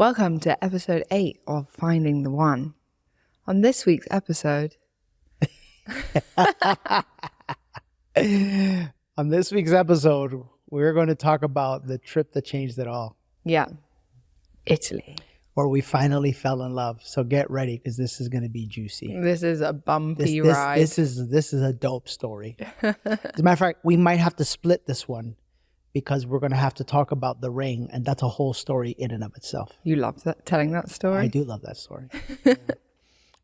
Welcome to episode 8 of Finding the One. On this week's episode... On this week's episode, we're going to talk about the trip that changed it all. Yeah. Italy. Where we finally fell in love. So get ready because this is going to be juicy. This is a bumpy ride. This is a dope story. As a matter of fact, we might have to split this one because we're going to have to talk about the ring, and that's a whole story in and of itself. You love telling that story? I do love that story. Yeah.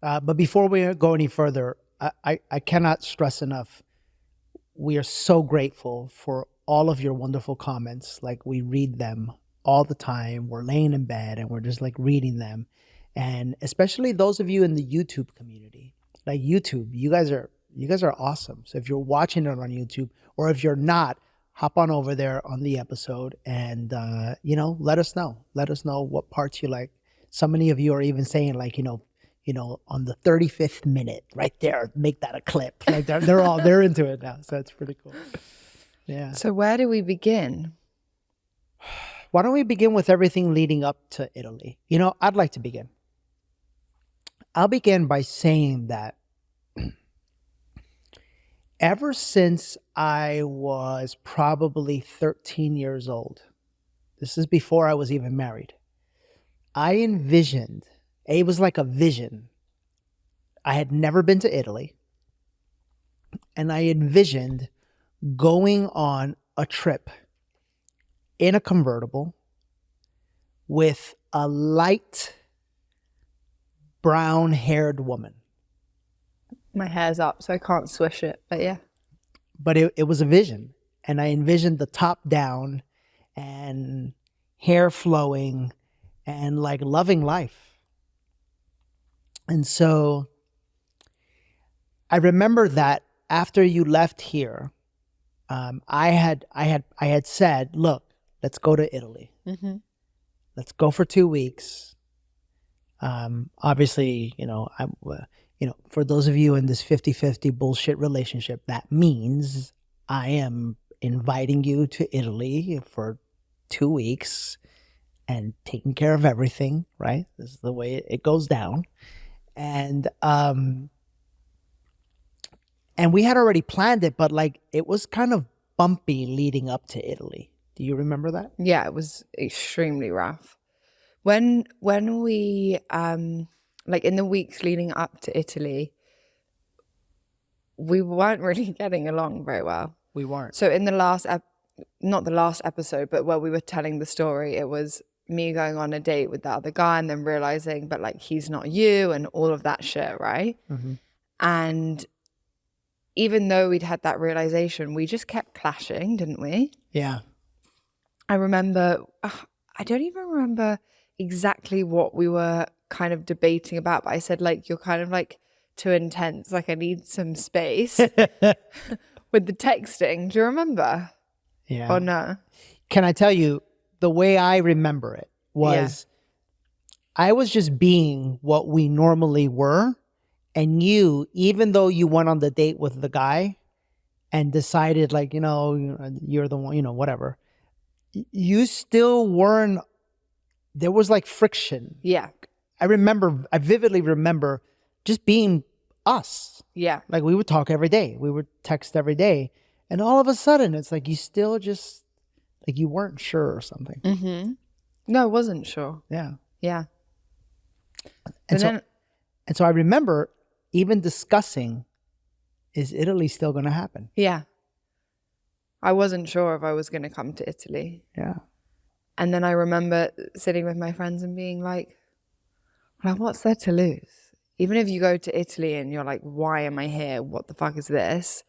But before we go any further, I cannot stress enough, we are so grateful for all of your wonderful comments. Like, we read them all the time. We're laying in bed and we're just like reading them. And especially those of you in the YouTube community, like YouTube, you guys are awesome. So if you're watching it on YouTube, or if you're not, hop on over there on the episode and, let us know. Let us know what parts you like. So many of you are even saying like, on the 35th minute right there, make that a clip. Like they're into it now. So it's pretty cool. Yeah. So where do we begin? Why don't we begin with everything leading up to Italy? I'd like to begin. I'll begin by saying that ever since I was probably 13 years old, this is before I was even married, I envisioned, it was like a vision. I had never been to Italy, and I envisioned going on a trip in a convertible with a light brown-haired woman. My hair's up, so I can't swish it, but yeah. But it was a vision, and I envisioned the top down and hair flowing and like loving life. And so I remember that after you left here, I had said, look, let's go to Italy. Mm-hmm. Let's go for 2 weeks. Obviously, for those of you in this 50-50 bullshit relationship, that means I am inviting you to Italy for 2 weeks and taking care of everything, right? This is the way it goes down. And we had already planned it, but like it was kind of bumpy leading up to Italy. Do you remember that? Yeah, it was extremely rough. When we like in the weeks leading up to Italy, we weren't really getting along very well. We weren't. So in the not the last episode, but where we were telling the story, it was me going on a date with the other guy and then realizing, but like he's not you and all of that shit, right? Mm-hmm. And even though we'd had that realization, we just kept clashing, didn't we? Yeah. I remember, I don't even remember exactly what we were kind of debating about, but I said like, you're kind of like too intense, like I need some space with the texting. Do you remember? Yeah. Or no? Can I tell you, the way I remember it was I was just being what we normally were, and you, even though you went on the date with the guy and decided like, you're the one, whatever, you still weren't, there was like friction. Yeah. I vividly remember just being us. Yeah. Like we would talk every day. We would text every day. And all of a sudden it's like you still just, like you weren't sure or something. Mm-hmm. No, I wasn't sure. Yeah. Yeah. And so I remember even discussing, is Italy still going to happen? Yeah. I wasn't sure if I was going to come to Italy. Yeah. And then I remember sitting with my friends and being like, what's there to lose? Even if you go to Italy and you're like, why am I here? What the fuck is this?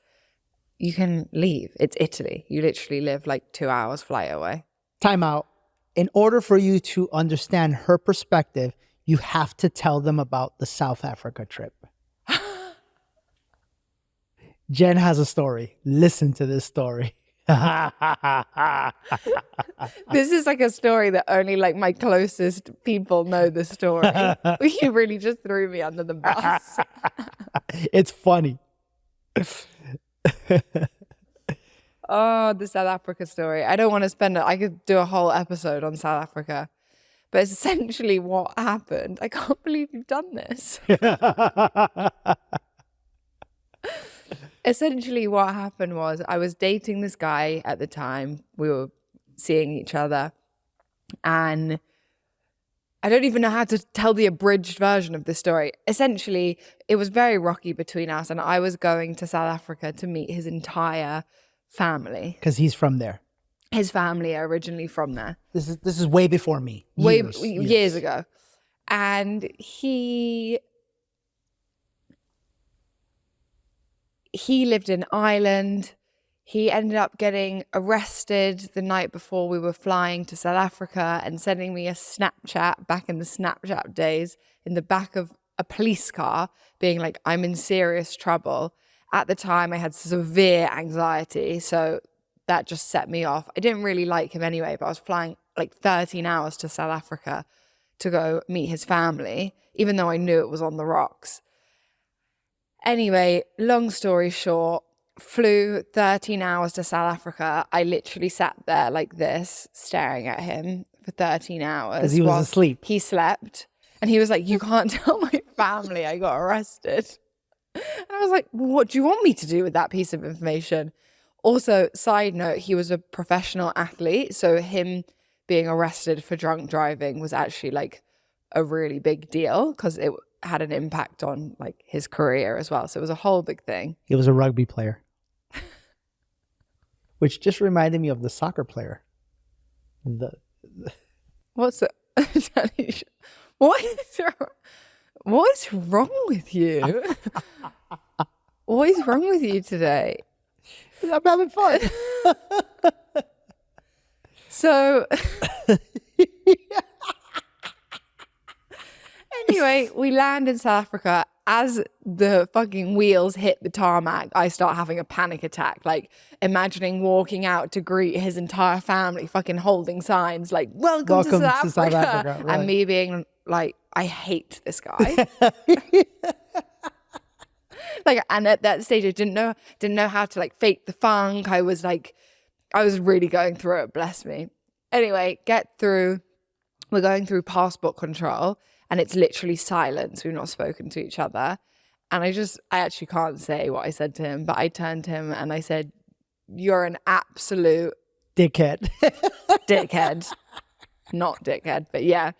You can leave. It's Italy. You literally live like 2 hours flight away. Time out. In order for you to understand her perspective, you have to tell them about the South Africa trip. Jen has a story. Listen to this story. This is like a story that only like my closest people know the story. You really just threw me under the bus. It's funny. Oh, the South Africa story. I don't want to spend it. I could do a whole episode on South Africa. But essentially what happened, I can't believe you've done this. Essentially what happened was I was dating this guy at the time. We were seeing each other. And I don't even know how to tell the abridged version of this story. Essentially, it was very rocky between us, and I was going to South Africa to meet his entire family. Because he's from there. His family are originally from there. This is way before me. Years ago. And he lived in Ireland. He ended up getting arrested the night before we were flying to South Africa and sending me a Snapchat back in the Snapchat days in the back of a police car being like, I'm in serious trouble. At the time, I had severe anxiety, so that just set me off. I didn't really like him anyway, but I was flying like 13 hours to South Africa to go meet his family, even though I knew it was on the rocks. Anyway, long story short, flew 13 hours to South Africa. I literally sat there like this, staring at him for 13 hours. Because he was asleep. He slept. And he was like, you can't tell my family I got arrested. And I was like, what do you want me to do with that piece of information? Also, side note, he was a professional athlete. So him being arrested for drunk driving was actually like a really big deal because it had an impact on like his career as well. So it was a whole big thing. He was a rugby player. Which just reminded me of the soccer player. What's it? What is wrong with you? What is wrong with you today? I'm having fun. So anyway, we land in South Africa. As the fucking wheels hit the tarmac, I start having a panic attack. Like imagining walking out to greet his entire family, fucking holding signs like "Welcome to South Africa," right. And me being like, "I hate this guy." Like, and at that stage, I didn't know how to like fake the funk. I was really going through it. Bless me. Anyway, get through. We're going through passport control. And it's literally silence. We've not spoken to each other. And I actually can't say what I said to him, but I turned to him and I said, you're an absolute dickhead. Dickhead. Not dickhead, but yeah.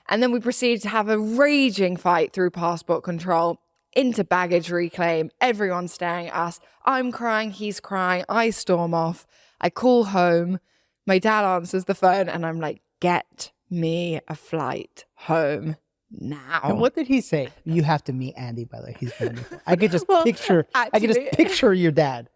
And then we proceeded to have a raging fight through passport control into baggage reclaim. Everyone's staring at us. I'm crying, he's crying. I storm off. I call home. My dad answers the phone and I'm like, get me a flight home now. And what did he say? You have to meet Andy, by the way. He's wonderful. I could just picture your dad.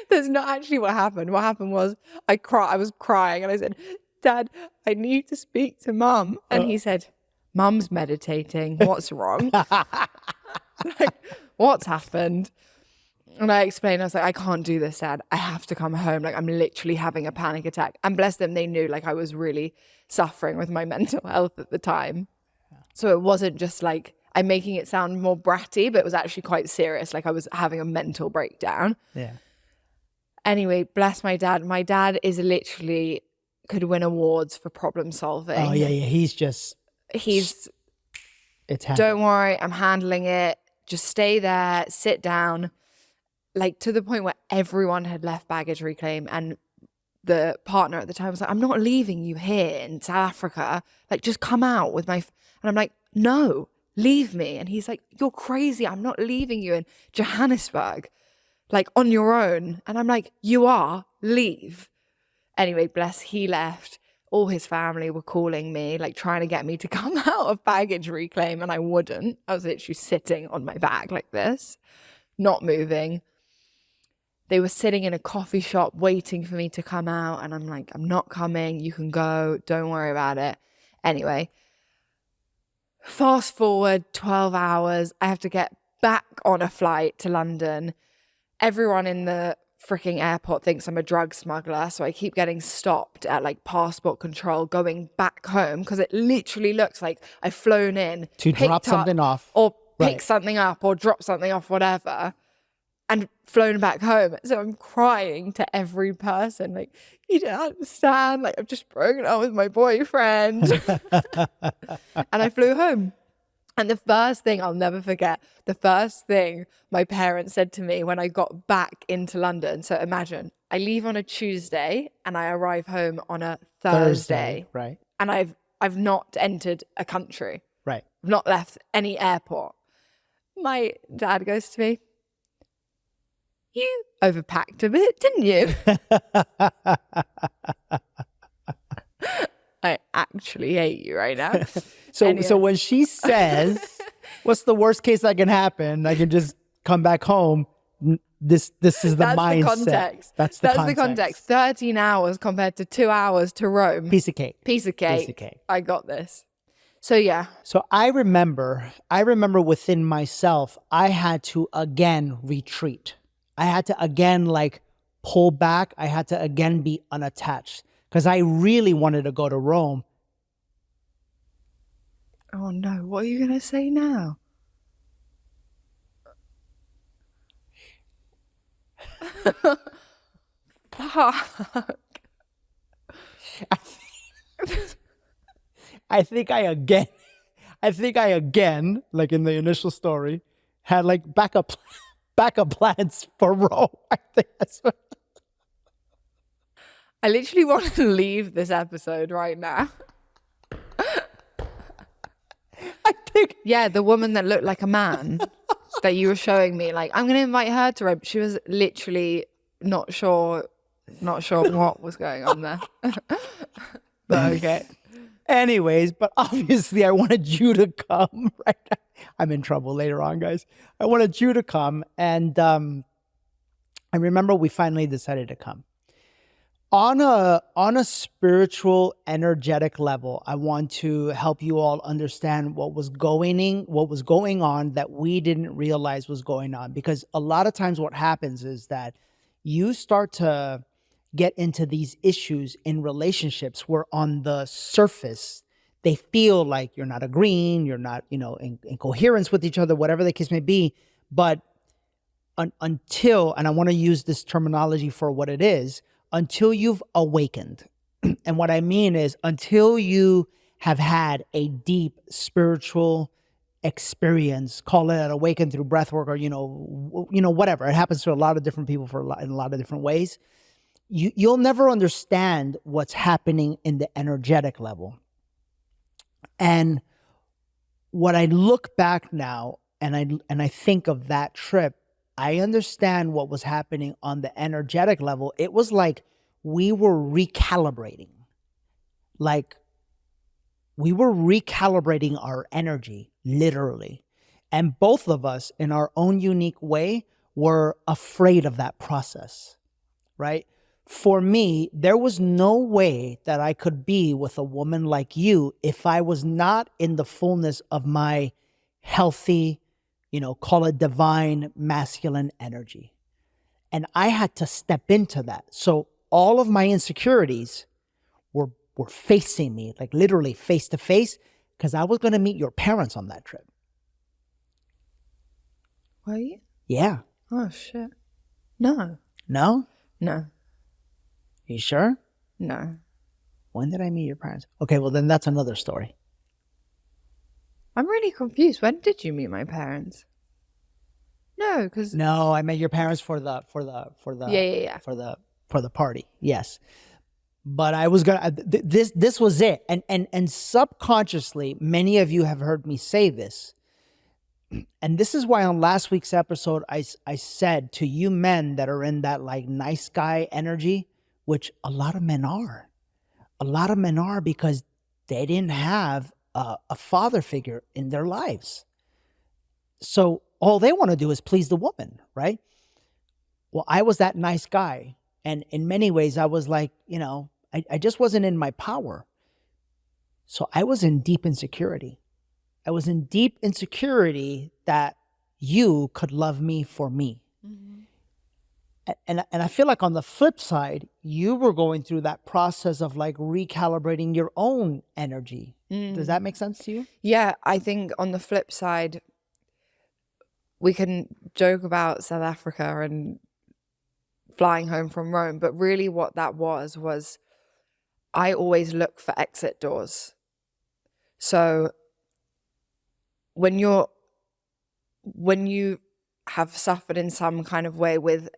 That's not actually what happened. What happened was I was crying and I said, Dad, I need to speak to Mum. And he said, Mum's meditating. What's wrong? Like, what's happened? And I explained, I was like, I can't do this, Dad. I have to come home. Like, I'm literally having a panic attack. And bless them, they knew like I was really suffering with my mental health at the time. So it wasn't just like, I'm making it sound more bratty, but it was actually quite serious. Like I was having a mental breakdown. Yeah. Anyway, bless my dad. My dad is literally could win awards for problem solving. Oh, yeah. It's happening. Don't worry, I'm handling it. Just stay there, sit down. Like to the point where everyone had left baggage reclaim and the partner at the time was like, I'm not leaving you here in South Africa. Like, just come out with my... And I'm like, no, leave me. And he's like, you're crazy. I'm not leaving you in Johannesburg, like on your own. And I'm like, you are, leave. Anyway, bless, he left. All his family were calling me, like trying to get me to come out of baggage reclaim. And I wouldn't. I was literally sitting on my bag like this, not moving. They were sitting in a coffee shop waiting for me to come out. And I'm like, I'm not coming. You can go. Don't worry about it. Anyway, fast forward 12 hours. I have to get back on a flight to London. Everyone in the freaking airport thinks I'm a drug smuggler. So I keep getting stopped at like passport control going back home because it literally looks like I've flown in to drop something off or pick something up or drop something off, whatever. and flown back home. So I'm crying to every person, like, you don't understand. Like, I've just broken up with my boyfriend. And I flew home. And the first thing I'll never forget, the first thing my parents said to me when I got back into London. So imagine I leave on a Tuesday and I arrive home on a Thursday. Right. And I've not entered a country. Right. I've not left any airport. My dad goes to me, you overpacked a bit, didn't you? I actually hate you right now. So when she says, what's the worst case that can happen? I can just come back home. This is the mindset. The context. That's the context. 13 hours compared to 2 hours to Rome. Piece of cake. Piece of cake. I got this. So yeah. So I remember within myself, I had to again retreat. I had to again like pull back. I had to again be unattached because I really wanted to go to Rome. Oh no, what are you going to say now? Fuck. I think I again, like in the initial story, had like backup plans for Rome. I think that's what... I literally want to leave this episode right now. I think... Yeah, the woman that looked like a man that you were showing me, like, I'm going to invite her to Rome. She was literally not sure what was going on there. But okay. Anyways, but obviously I wanted you to come, right? I'm in trouble later on, guys. I wanted you to come. And I remember we finally decided to come. On a spiritual, energetic level, I want to help you all understand what was going on that we didn't realize was going on. Because a lot of times what happens is that you start to get into these issues in relationships where on the surface, they feel like you're not agreeing, you're not, in coherence with each other, whatever the case may be. But until, and I want to use this terminology for what it is, until you've awakened. And what I mean is until you have had a deep spiritual experience, call it awaken through breath work or, whatever. It happens to a lot of different people in a lot of different ways. You'll never understand what's happening in the energetic level. And what I look back now and I think of that trip, I understand what was happening on the energetic level. It was like we were recalibrating. Like we were recalibrating our energy, literally. And both of us, in our own unique way, were afraid of that process, right? For me, there was no way that I could be with a woman like you if I was not in the fullness of my healthy, call it divine masculine energy. And I had to step into that. So all of my insecurities were facing me, like literally face to face, because I was going to meet your parents on that trip. Were you? Yeah. Oh, shit. No. No? No. You sure? No. When did I meet your parents? Okay, well then that's another story. I'm really confused. When did you meet my parents? No, because no, I met your parents for the yeah. for the party. Yes, but I was gonna. This was it, and subconsciously, many of you have heard me say this, and this is why on last week's episode, I said to you men that are in that like nice guy energy, which a lot of men are, because they didn't have a father figure in their lives. So all they want to do is please the woman, right? Well, I was that nice guy. And in many ways, I was like, I just wasn't in my power. So I was in deep insecurity. I was in deep insecurity that you could love me for me. Mm-hmm. And I feel like on the flip side, you were going through that process of like recalibrating your own energy. Does that make sense to you? Yeah, I think on the flip side, we can joke about South Africa and flying home from Rome, but really what that was I always look for exit doors. So when you have suffered in some kind of way with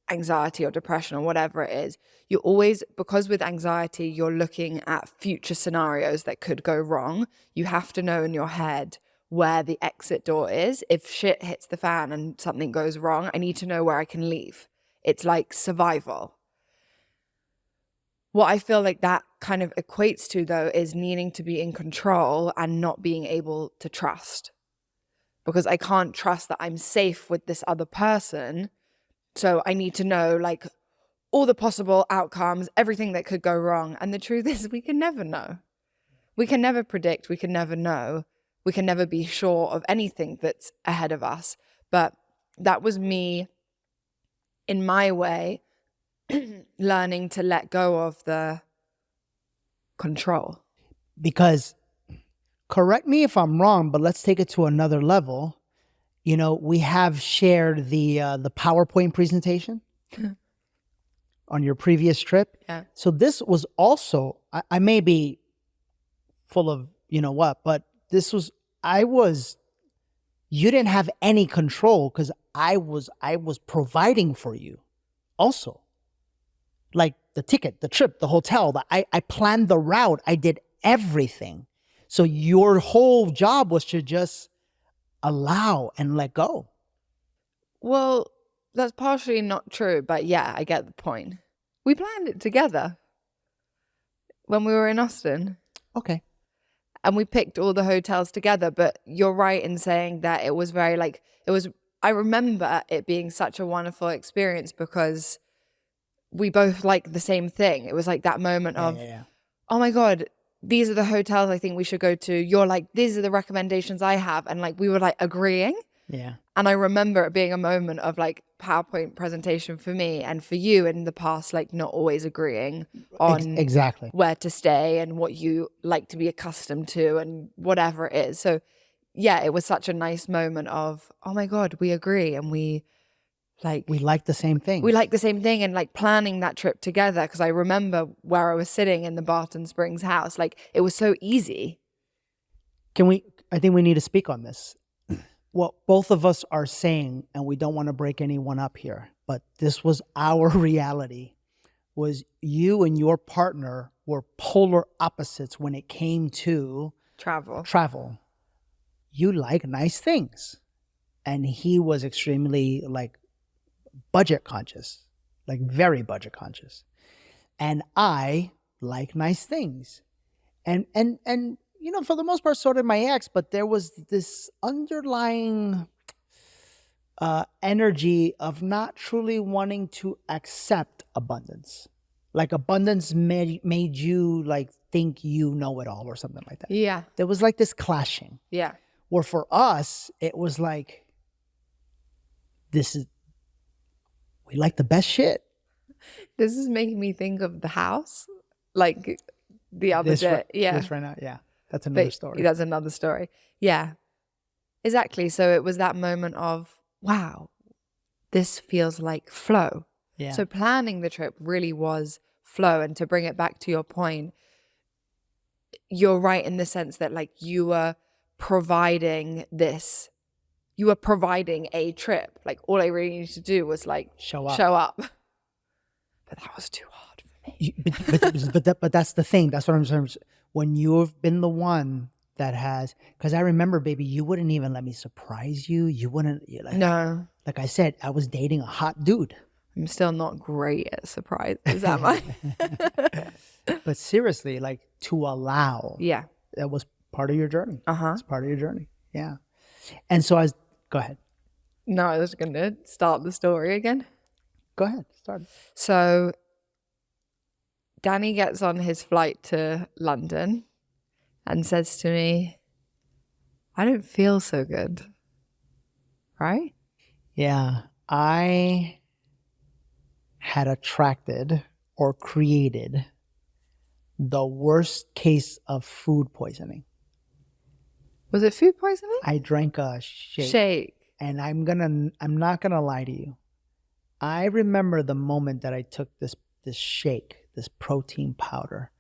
anxiety or depression or whatever it is, you always, because with anxiety, you're looking at future scenarios that could go wrong. You have to know in your head where the exit door is. If shit hits the fan and something goes wrong, I need to know where I can leave. It's like survival. What I feel like that kind of equates to, though, is needing to be in control and not being able to trust. Because I can't trust that I'm safe with this other person. So I need to know, like, all the possible outcomes, everything that could go wrong. And the truth is, we can never know. We can never predict. We can never know. We can never be sure of anything that's ahead of us. But that was me, in my way, learning to let go of the control. Because, correct me if I'm wrong, but let's take it to another level. You know, we have shared the PowerPoint presentation on your previous trip. Yeah. So this was also, I may be full of, you know what, but you didn't have any control because I was providing for you also. Like the ticket, the trip, the hotel, I planned the route. I did everything. So your whole job was to just allow and let go. Well, that's partially not true, but yeah, I get the point. We planned it together when we were in Austin. Okay. And we picked all the hotels together, but you're right in saying that it was very like, I remember it being such a wonderful experience because we both liked the same thing. It was like that moment of, oh my God, these are the hotels I think we should go to. You're like, these are the recommendations I have. And like, we were like agreeing. Yeah. And I remember it being a moment of like PowerPoint presentation for me and for you in the past, like not always agreeing on exactly where to stay and what you like to be accustomed to and whatever it is. So yeah, it was such a nice moment of, oh my God, we agree. And we like the same thing. We like the same thing, and like planning that trip together. Because I remember where I was sitting in the Barton Springs house, like it was so easy. I think we need to speak on this. What both of us are saying, and we don't want to break anyone up here, but this was our reality, was you and your partner were polar opposites when it came to travel. You like nice things. And he was extremely like budget conscious, like very budget conscious. And I like nice things. And you know, for the most part, so did my ex, but there was this underlying energy of not truly wanting to accept abundance. Like abundance made you like think you know it all or something like that. Yeah. There was like this clashing. Yeah. Where for us, it was like, we like the best shit. This is making me think of the house, like the other day. This right now, yeah. That's another story. That's another story. Yeah, exactly. So it was that moment of, wow, this feels like flow. Yeah. So planning the trip really was flow. And to bring it back to your point, you're right in the sense that like you were providing a trip. Like all I really needed to do was like show up. But that was too hard for me. But that's the thing. That's what I'm saying. When you've been the one that has, because I remember, baby, you wouldn't even let me surprise you. You wouldn't. No. Like I said, I was dating a hot dude. I'm still not great at surprises, am I? But seriously, like to allow. Yeah. That was part of your journey. It's part of your journey. Yeah. And so go ahead. No, I was going to start the story again. Go ahead. Start. So Danny gets on his flight to London and says to me, I don't feel so good. Right? Yeah. I had attracted or created the worst case of food poisoning. Was it food poisoning? I drank a shake. Shake. And I'm not gonna lie to you. I remember the moment that I took this shake, this protein powder,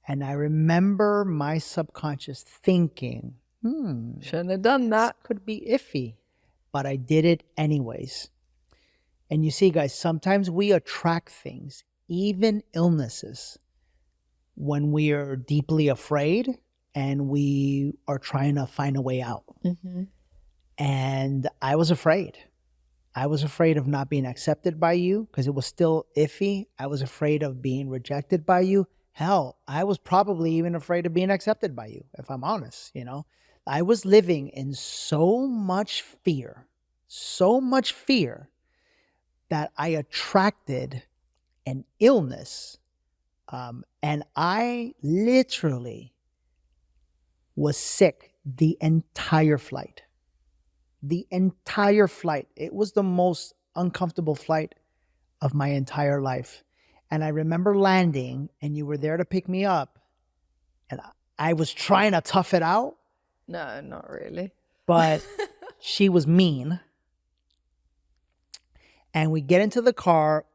and I remember my subconscious thinking, Shouldn't have done this that. could be iffy, but I did it anyways. And you see, guys, sometimes we attract things, even illnesses, when we are deeply afraid and we are trying to find a way out. Mm-hmm. And I was afraid. I was afraid of not being accepted by you because it was still iffy. I was afraid of being rejected by you. Hell, I was probably even afraid of being accepted by you, if I'm honest, you know. I was living in so much fear that I attracted an illness. And I literally was sick the entire flight. The entire flight. It was the most uncomfortable flight of my entire life. And I remember landing and you were there to pick me up. And I was trying to tough it out. No, not really. But she was mean. And we get into the car.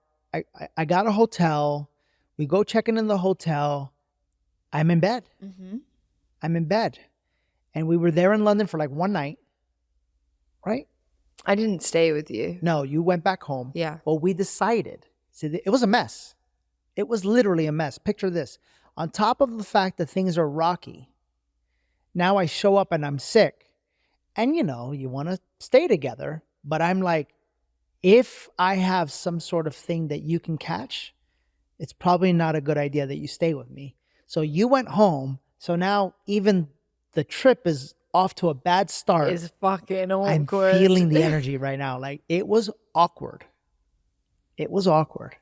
I got a hotel. We go checking in the hotel. I'm in bed. Mm-hmm. I'm in bed. And we were there in London for like one night. Right? I didn't stay with you. No, you went back home. Yeah. Well, we decided. See, it was a mess. It was literally a mess. Picture this. On top of the fact that things are rocky, now I show up and I'm sick. And you know, you want to stay together. But I'm like, if I have some sort of thing that you can catch, it's probably not a good idea that you stay with me. So you went home. So now even the trip is off to a bad start. It's fucking I'm awkward. feeling the energy right now. Like it was awkward. It was awkward.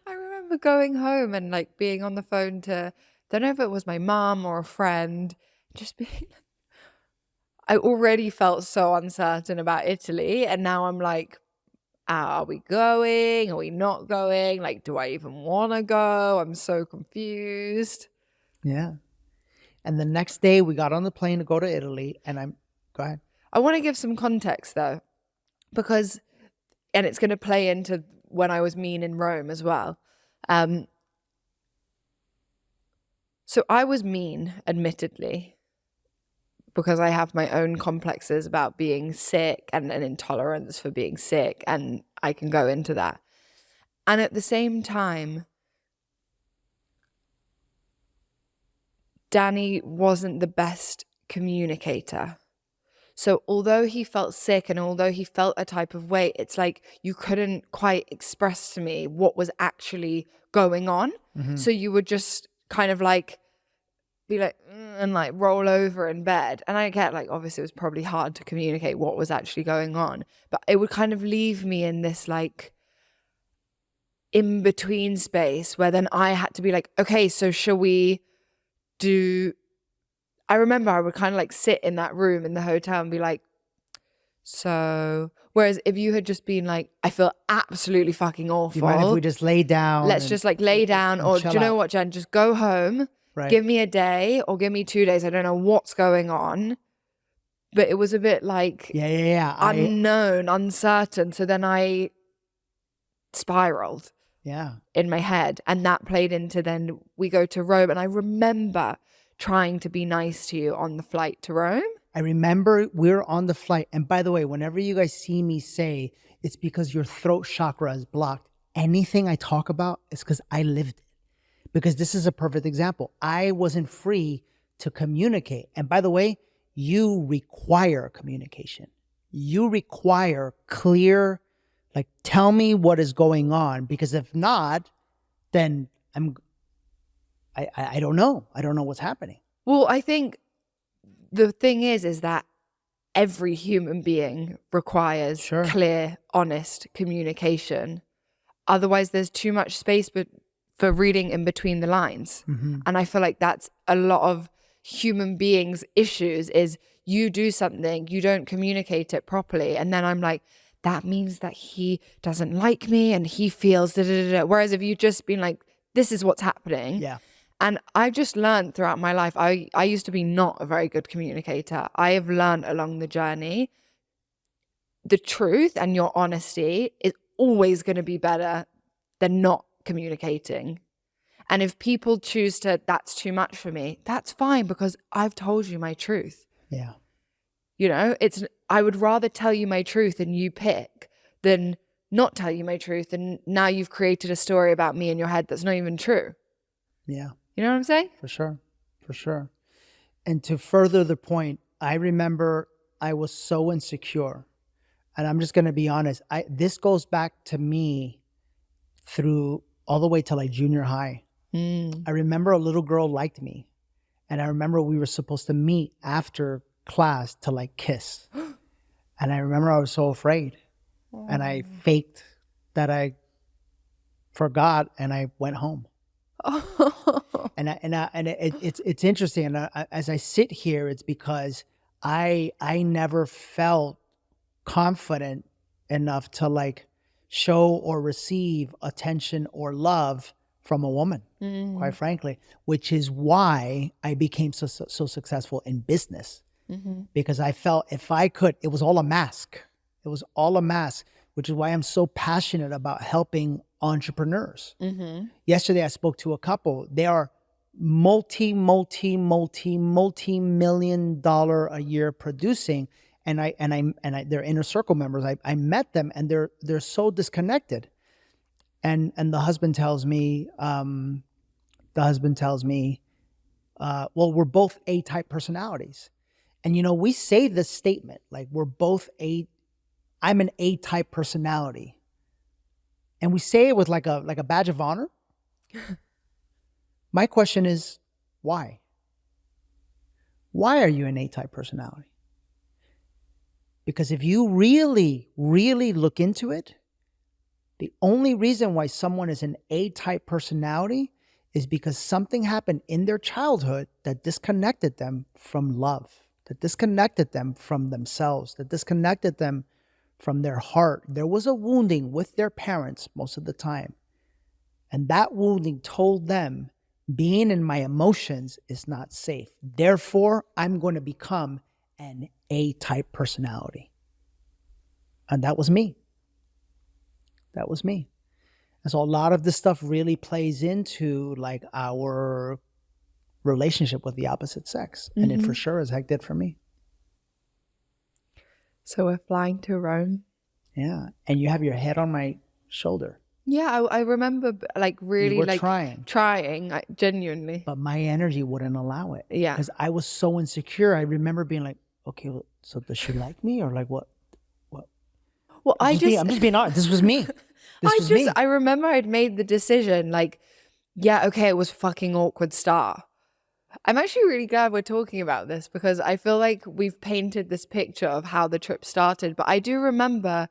I remember going home and like being on the phone to, don't know if it was my mom or a friend, just being, I already felt so uncertain about Italy. And now I'm like, are we going? Are we not going? Like, do I even want to go? I'm so confused. Yeah. And the next day we got on the plane to go to Italy and go ahead. I want to give some context though, because, and it's going to play into when I was mean in Rome as well. So I was mean, admittedly, because I have my own complexes about being sick and an intolerance for being sick, and I can go into that. And at the same time, Danny wasn't the best communicator. So although he felt sick and although he felt a type of way, it's like you couldn't quite express to me what was actually going on. Mm-hmm. So you would just kind of like be like, and like roll over in bed. And I get like, obviously it was probably hard to communicate what was actually going on, but it would kind of leave me in this like in between space where then I had to be like, okay, so shall we do, I remember I would kind of like sit in that room in the hotel and be like, so, whereas if you had just been like, I feel absolutely fucking awful. Do you mind if we just lay down? Let's just like lay down, or do you know what, Jen? Just go home, right. Give me a day or give me 2 days. I don't know what's going on. But it was a bit like unknown, uncertain. So then I spiraled in my head. And that played into then we go to Rome. And I remember trying to be nice to you on the flight to Rome. I remember we're on the flight. And by the way, whenever you guys see me say it's because your throat chakra is blocked, anything I talk about is because I lived it. Because this is a perfect example. I wasn't free to communicate. And by the way, you require communication. You require clear, like, tell me what is going on. Because if not, then I don't know. I don't know what's happening. Well, I think the thing is that every human being requires clear, honest communication. Otherwise, there's too much space for reading in between the lines. Mm-hmm. And I feel like that's a lot of human beings' issues is you do something, you don't communicate it properly. And then I'm like, that means that he doesn't like me and he feels da-da-da-da. Whereas if you just been like, this is what's happening. Yeah. And I just learned throughout my life, I used to be not a very good communicator. I have learned along the journey the truth and your honesty is always going to be better than not communicating. And if people choose to, that's too much for me, that's fine, because I've told you my truth. Yeah. You know, I would rather tell you my truth and you pick than not tell you my truth. And now you've created a story about me in your head that's not even true. Yeah. You know what I'm saying? For sure. For sure. And to further the point, I remember I was so insecure. And I'm just going to be honest. This goes back to me through all the way to like junior high. I remember a little girl liked me. And I remember we were supposed to meet after class to like kiss. And I remember I was so afraid. And I faked that I forgot and I went home. It's interesting. And as I sit here, it's because I never felt confident enough to like show or receive attention or love from a woman, quite frankly, which is why I became so successful in business, because I felt if I could, it was all a mask. It was all a mask, which is why I'm so passionate about helping entrepreneurs. Yesterday, I spoke to a couple. They are multi-million dollar a year producing. And they're inner circle members. I met them and they're so disconnected. And the husband tells me, well, we're both A-type personalities. And, you know, we say this statement, like I'm an A-type personality. And we say it with like a badge of honor. My question is, why? Why are you an A-type personality? Because if you really, really look into it, the only reason why someone is an A-type personality is because something happened in their childhood that disconnected them from love, that disconnected them from themselves, that disconnected them from their heart. There was a wounding with their parents most of the time. And that wounding told them being in my emotions is not safe. Therefore, I'm going to become an A-type personality. And that was me. That was me. And so a lot of this stuff really plays into like our relationship with the opposite sex. And it for sure as heck did for me. So we're flying to Rome. Yeah. And you have your head on my shoulder. Yeah, I remember like really You were like trying, like, genuinely. But my energy wouldn't allow it. Yeah. Because I was so insecure. I remember being like, okay, well, so does she like me or like what? Well, I'm just being honest. This was me. I remember I'd made the decision like, yeah, okay, it was fucking awkward start. I'm actually really glad we're talking about this because I feel like we've painted this picture of how the trip started. But I do remember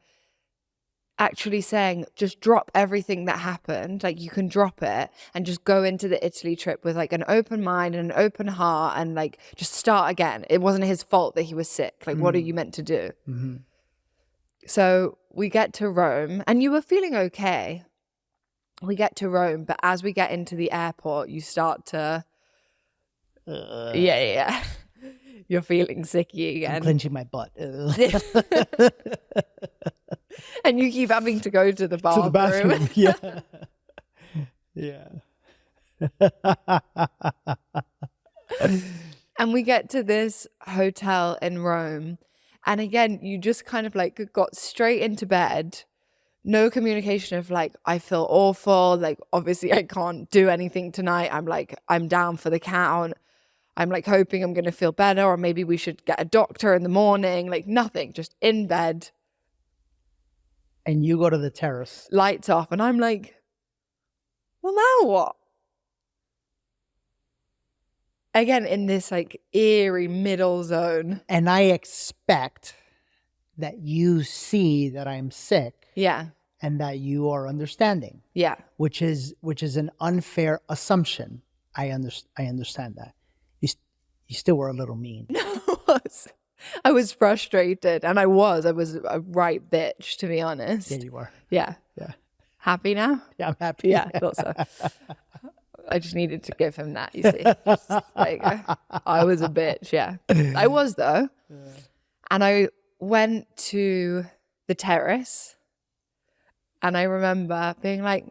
actually saying, just drop everything that happened. Like you can drop it and just go into the Italy trip with like an open mind and an open heart and like just start again. It wasn't his fault that he was sick. Like, what are you meant to do? So we get to Rome and you were feeling okay. We get to Rome, but as we get into the airport, you start to, yeah. You're feeling sicky again. I'm clenching my butt. And you keep having to go to the bathroom. To the bathroom, yeah. And we get to this hotel in Rome. And again, you just kind of like got straight into bed. No communication of like, I feel awful. Like, obviously I can't do anything tonight. I'm down for the count. I'm like hoping I'm going to feel better, or maybe we should get a doctor in the morning. Like nothing, just in bed. And you go to the terrace. Lights off. And I'm like, well, now what? Again, in this like eerie middle zone. And I expect that you see that I'm sick. Yeah. And that you are understanding. Yeah. Which is an unfair assumption. I understand that. You still were a little mean. I was frustrated, and I was a right bitch, to be honest. Yeah, you were. Yeah. Yeah. Happy now? Yeah, I'm happy. Yeah, I thought so. I just needed to give him that, you see. Just, like, I was a bitch, yeah. I was, though. Yeah. And I went to the terrace. And I remember being like,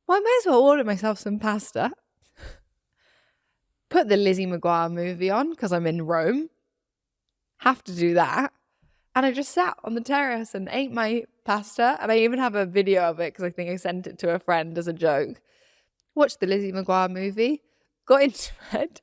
well, I might as well order myself some pasta. Put the Lizzie McGuire movie on because I'm in Rome. Have to do that. And I just sat on the terrace and ate my pasta. And I even have a video of it because I think I sent it to a friend as a joke. Watched the Lizzie McGuire movie, got into bed.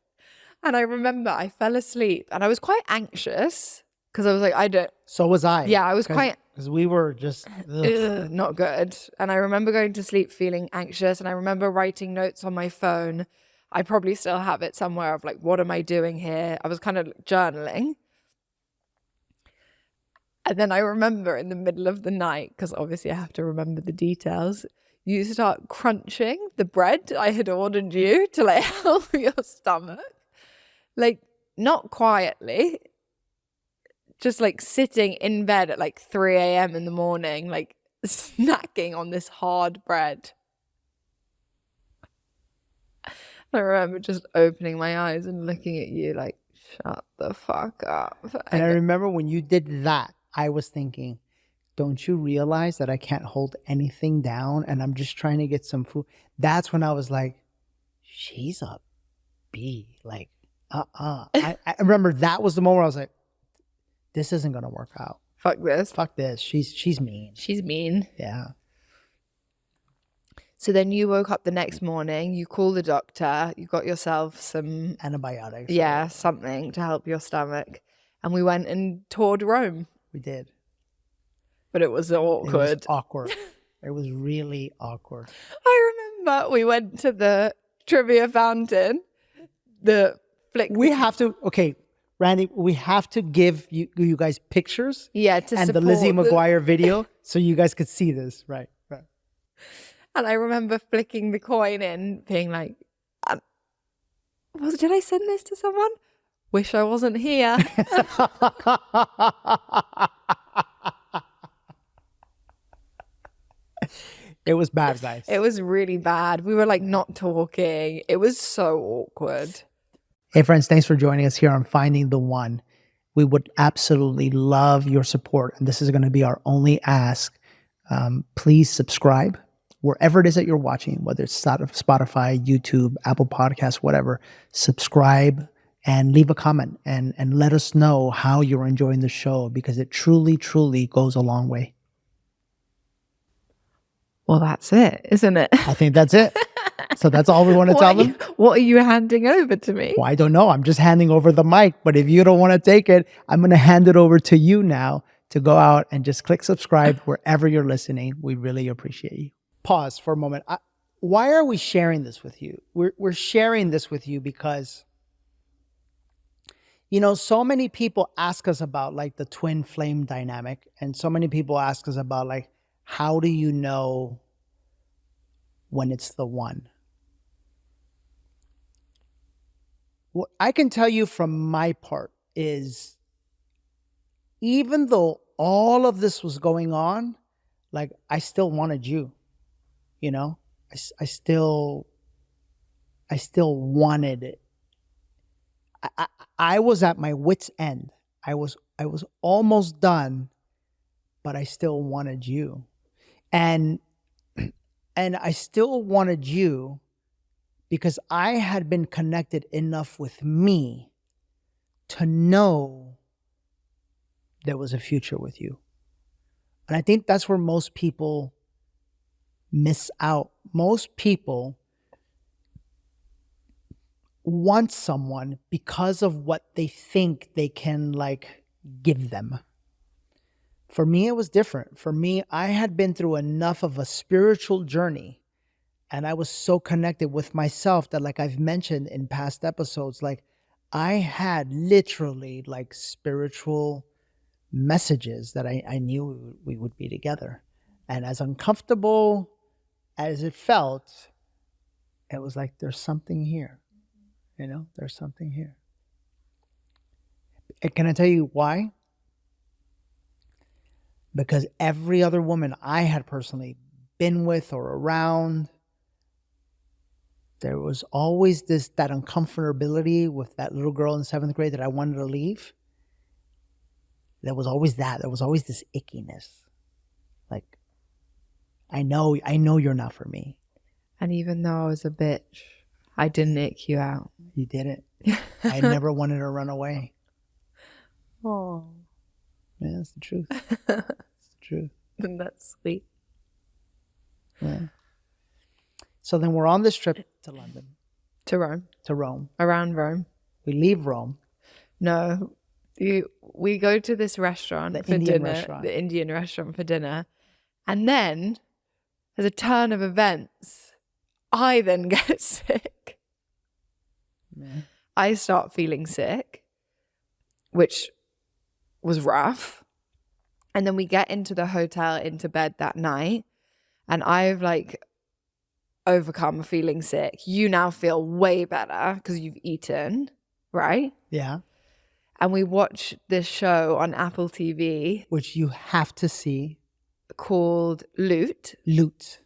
And I remember I fell asleep and I was quite anxious because I was like, I don't. So was I. Yeah, I was quite. Because we were just not good. And I remember going to sleep feeling anxious. And I remember writing notes on my phone. I probably still have it somewhere of like, what am I doing here? I was kind of journaling. And then I remember in the middle of the night, because obviously I have to remember the details, you start crunching the bread I had ordered you to like help your stomach. Like, not quietly, just like sitting in bed at like 3 a.m. in the morning, like snacking on this hard bread. I remember just opening my eyes and looking at you like, shut the fuck up. And I remember when you did that, I was thinking, don't you realize that I can't hold anything down and I'm just trying to get some food? That's when I was like, she's a bee. Like, I remember that was the moment where I was like, this isn't going to work out. Fuck this. Fuck this. She's mean. She's mean. Yeah. So then you woke up the next morning, you called the doctor, you got yourself some antibiotics. Yeah, something to help your stomach. And we went and toured Rome. We did. But it was awkward. It was awkward. It was really awkward. I remember we went to the trivia fountain. We have to, okay, Randy, we have to give you guys pictures. Yeah, to and support the Lizzie McGuire video so you guys could see this. Right. And I remember flicking the coin in, being like, did I send this to someone? Wish I wasn't here. It was bad, guys. It was really bad. We were like not talking. It was so awkward. Hey, friends, thanks for joining us here on Finding the One. We would absolutely love your support. And this is going to be our only ask. Please subscribe wherever it is that you're watching, whether it's Spotify, YouTube, Apple Podcasts, whatever. Subscribe and leave a comment and let us know how you're enjoying the show, because it truly, truly goes a long way. Well, that's it, isn't it? I think that's it. So that's all we want to tell them. What are you handing over to me? Well, I don't know. I'm just handing over the mic. But if you don't want to take it, I'm going to hand it over to you now to go out and just click subscribe wherever you're listening. We really appreciate you. Pause for a moment. Why are we sharing this with you? We're sharing this with you because, you know, so many people ask us about like the twin flame dynamic. And so many people ask us about like, how do you know when it's the one? What I can tell you from my part is, even though all of this was going on, like I still wanted you, you know, I still wanted it. I was at my wit's end. I was almost done, but I still wanted you. And I still wanted you because I had been connected enough with me to know there was a future with you. And I think that's where most people miss out. Most people want someone because of what they think they can like give them. For me, it was different. For me, I had been through enough of a spiritual journey, and I was so connected with myself that, like I've mentioned in past episodes, like I had literally like spiritual messages that I knew we would be together. And as uncomfortable as it felt, it was like, there's something here. You know, there's something here. And can I tell you why? Because every other woman I had personally been with or around, there was always that uncomfortability with that little girl in 7th grade that I wanted to leave. there was always that. There was always this ickiness. Like, I know you're not for me. And even though I was a bitch, I didn't ick you out. You didn't. I never wanted to run away. Oh. Yeah, that's the truth. It's the truth. And that's sweet. Yeah. So then we're on this trip to London. To Rome. To Rome. Around Rome. We leave Rome. No. We go to this restaurant for dinner. The Indian restaurant for dinner. And then there's a turn of events. I then get sick. Yeah. I start feeling sick, which was rough. And then we get into the hotel, into bed that night. And I've like overcome feeling sick. You now feel way better because you've eaten, right? Yeah. And we watch this show on Apple TV. Which you have to see. Called Loot. Loot.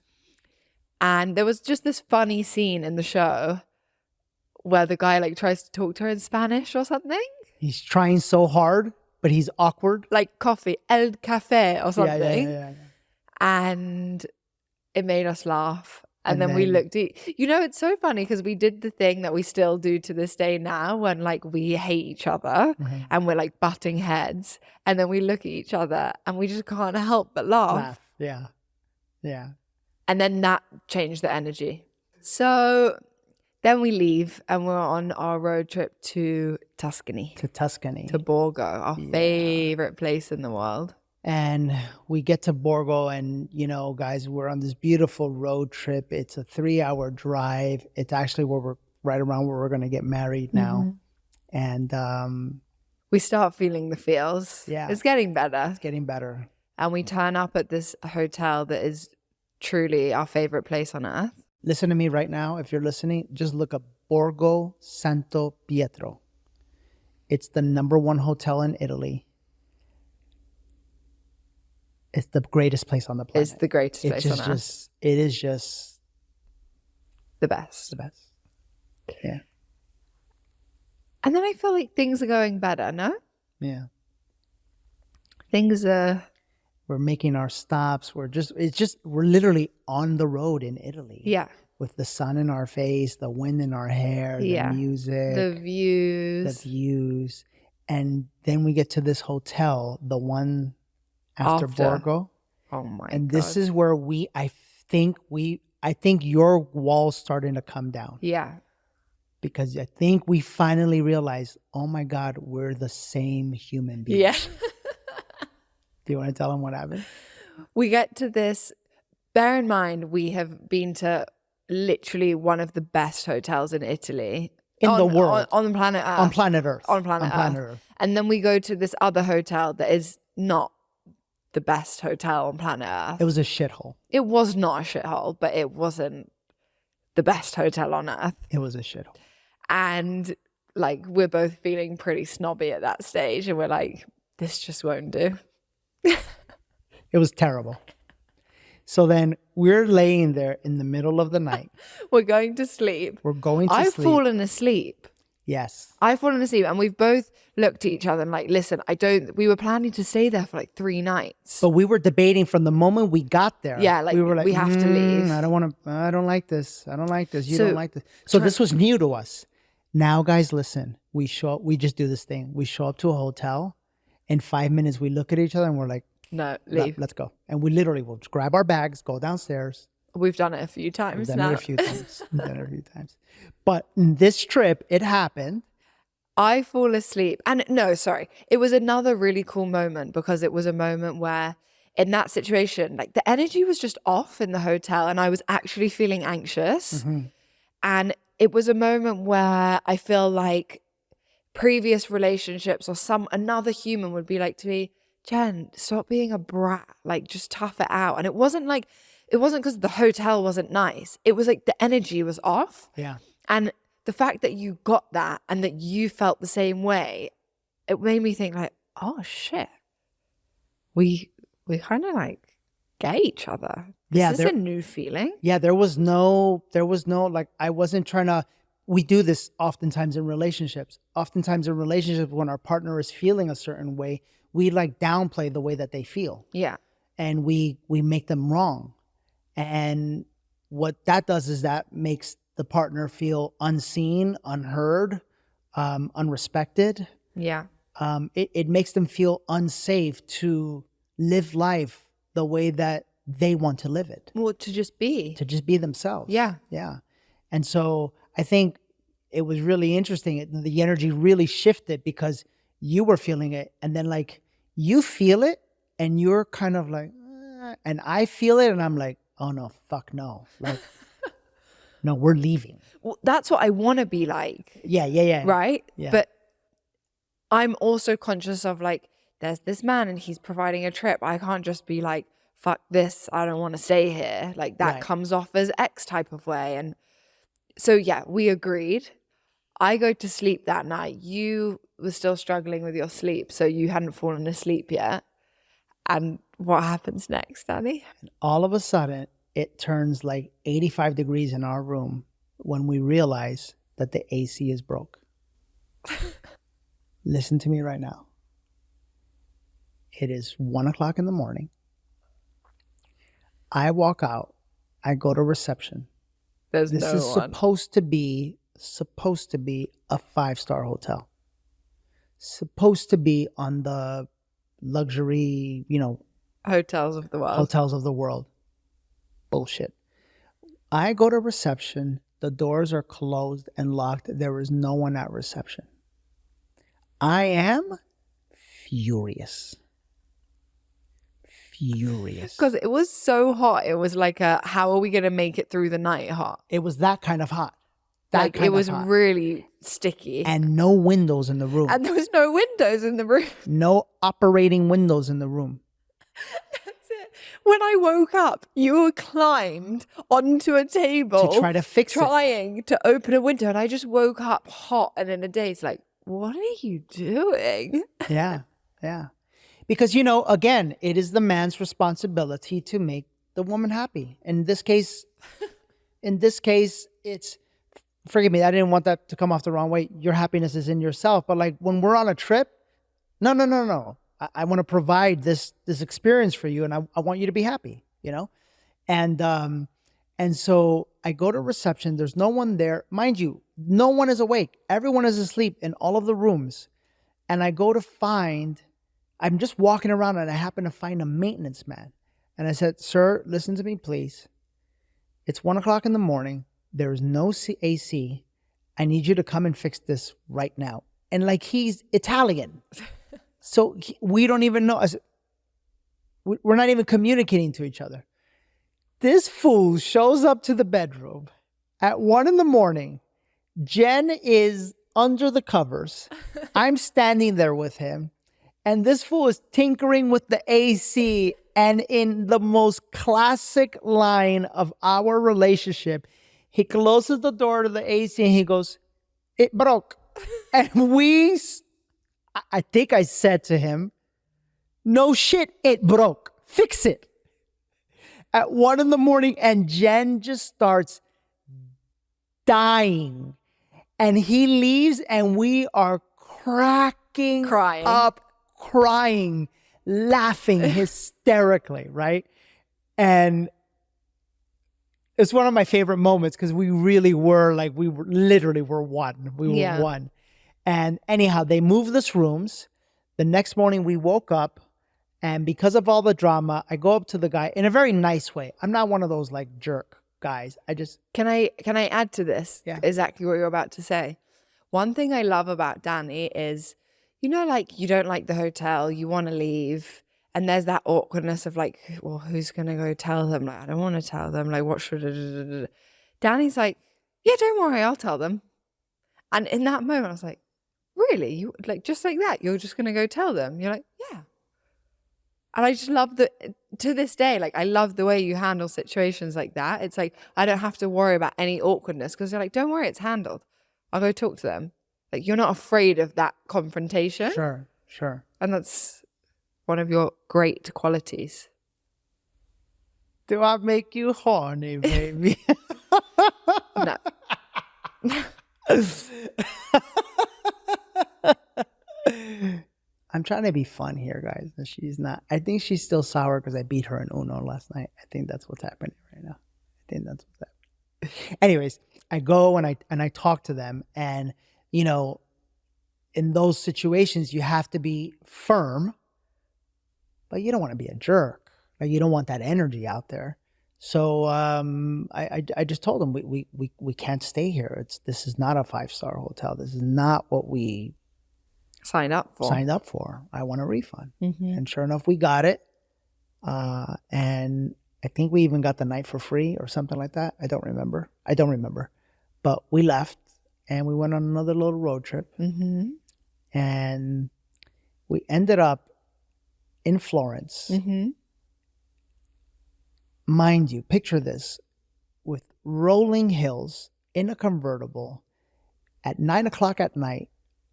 And there was just this funny scene in the show where the guy like tries to talk to her in Spanish or something. He's trying so hard, but he's awkward. Like coffee, el café or something. Yeah. And it made us laugh. And then we looked at, it's so funny because we did the thing that we still do to this day now when like we hate each other and we're like butting heads. And then we look at each other and we just can't help but laugh. Yeah. Yeah. And then that changed the energy. So then we leave and we're on our road trip to Tuscany. To Borgo, our favorite place in the world. And we get to Borgo and, guys, we're on this beautiful road trip. It's a 3-hour drive. It's actually right around where we're going to get married now. And we start feeling the feels. Yeah. It's getting better. It's getting better. And we turn up at this hotel that is truly our favorite place on earth. Listen to me right now. If you're listening, just look up Borgo Santo Pietro. It's the #1 hotel in Italy. It's the greatest place on the planet. It's the greatest place on earth. It is just the best. The best. Yeah. And then I feel like things are going better, no? Yeah. Things are... We're making our stops. We're literally on the road in Italy. Yeah. With the sun in our face, the wind in our hair, the music. The views. And then we get to this hotel, the one after Borgo. Oh my God. And this is where I think your wall's starting to come down. Yeah. Because I think we finally realized, oh my God, we're the same human being. Yeah. Do you want to tell them what happened? We get to this. Bear in mind, we have been to literally one of the best hotels in Italy. In the world. On planet Earth. On planet Earth. On planet Earth. And then we go to this other hotel that is not the best hotel on planet Earth. It was a shithole. It was not a shithole, but it wasn't the best hotel on Earth. It was a shithole. And like, we're both feeling pretty snobby at that stage. And we're like, this just won't do. It was terrible. So then we're laying there in the middle of the night. We're going to sleep. I've fallen asleep. Yes. I've fallen asleep and we've both looked at each other and like, listen, we were planning to stay there for like 3 nights. But we were debating from the moment we got there. Yeah, like we were like, we have to leave. I don't like this. You don't like this. So this was new to us. Now, guys, listen, we just do this thing. We show up to a hotel. In 5 minutes, we look at each other and we're like, no, leave. Let's go. And we literally will grab our bags, go downstairs. We've done it a few times now. We've done it a few times. But this trip, it happened. I fall asleep. And no, sorry. It was another really cool moment because it was a moment where in that situation, like the energy was just off in the hotel and I was actually feeling anxious. And it was a moment where I feel like previous relationships or another human would be like to me, Jen, stop being a brat, like just tough it out. And it wasn't because the hotel wasn't nice. It was like the energy was off. Yeah. And the fact that you got that and that you felt the same way, it made me think like, oh shit, we kind of like get each other. This is a new feeling. Yeah, there was no like, I wasn't trying to we do this oftentimes in relationships. Oftentimes in relationships, when our partner is feeling a certain way, we like downplay the way that they feel. Yeah. And we make them wrong. And what that does is that makes the partner feel unseen, unheard, unrespected. Yeah. It makes them feel unsafe to live life the way that they want to live it. Well, to just be themselves. Yeah. Yeah. And so I think it was really interesting. The energy really shifted because you were feeling it. And then like you feel it and you're kind of like, and I feel it and I'm like, oh no, fuck no. Like, no, we're leaving. Well, that's what I want to be like. Yeah. Right? Yeah. But I'm also conscious of like, there's this man and he's providing a trip. I can't just be like, fuck this, I don't want to stay here. Like that comes off as X type of way. And so, yeah, we agreed. I go to sleep that night. You were still struggling with your sleep, so you hadn't fallen asleep yet. And what happens next, Danny? And all of a sudden, it turns like 85 degrees in our room when we realize that the AC is broke. Listen to me right now. It is 1 o'clock in the morning. I walk out. I go to reception. This is supposed to be a 5-star hotel. Supposed to be on the luxury, hotels of the world. Bullshit. I go to reception. The doors are closed and locked. There is no one at reception. I am furious. Because it was so hot. It was like how are we going to make it through the night hot? It was that kind of hot. It was really sticky. And no windows in the room. And there was no windows in the room. No operating windows in the room. That's it. When I woke up, you climbed onto a table to try to fix trying to open a window. And I just woke up hot and in a daze like, what are you doing? Yeah. Because, again, it is the man's responsibility to make the woman happy. In this case, it's, forgive me, I didn't want that to come off the wrong way. Your happiness is in yourself. But like when we're on a trip, no. I want to provide this experience for you and I want you to be happy, And so I go to reception. There's no one there. Mind you, no one is awake. Everyone is asleep in all of the rooms. And I go to I'm just walking around and I happen to find a maintenance man. And I said, sir, listen to me, please. It's 1 o'clock in the morning. There is no AC. I need you to come and fix this right now. And like he's Italian. So we don't even know. We're not even communicating to each other. This fool shows up to the bedroom at 1 in the morning. Jen is under the covers. I'm standing there with him. And this fool is tinkering with the AC. And in the most classic line of our relationship, he closes the door to the AC and he goes, it broke. And I think I said to him, no shit, it broke. Fix it. At 1 in the morning, and Jen just starts dying. And he leaves and we are crying, laughing hysterically, right? And it's one of my favorite moments because we really were like, we were literally one. We were one. And anyhow, they moved the rooms. The next morning we woke up and because of all the drama, I go up to the guy in a very nice way. I'm not one of those like jerk guys. I just... Can I add to this? Yeah. Exactly what you're about to say. One thing I love about Danny is, like you don't like the hotel, you want to leave. And there's that awkwardness of like, well, who's going to go tell them? Like, I don't want to tell them. Like, what should... Danny's like, yeah, don't worry, I'll tell them. And in that moment, I was like, really? You like just like that? You're just going to go tell them? You're like, yeah. And I just love to this day, like, I love the way you handle situations like that. It's like, I don't have to worry about any awkwardness because you're like, don't worry, it's handled. I'll go talk to them. Like, you're not afraid of that confrontation. Sure. And that's one of your great qualities. Do I make you horny, baby? No. I'm trying to be fun here, guys. And she's not. I think she's still sour because I beat her in Uno last night. I think that's what's happening right now. I think that's what's happening. Anyways, I go and I talk to them, and you know, in those situations, you have to be firm, but you don't want to be a jerk. Like, you don't want that energy out there. So I just told them we can't stay here. This is not a 5-star hotel. This is not what we signed up for. I want a refund. Mm-hmm. And sure enough, we got it. And I think we even got the night for free or something like that. I don't remember. But we left and we went on another little road trip. Mm-hmm. And we ended up in Florence. Mm-hmm. Mind you, picture this, with rolling hills in a convertible at 9:00 at night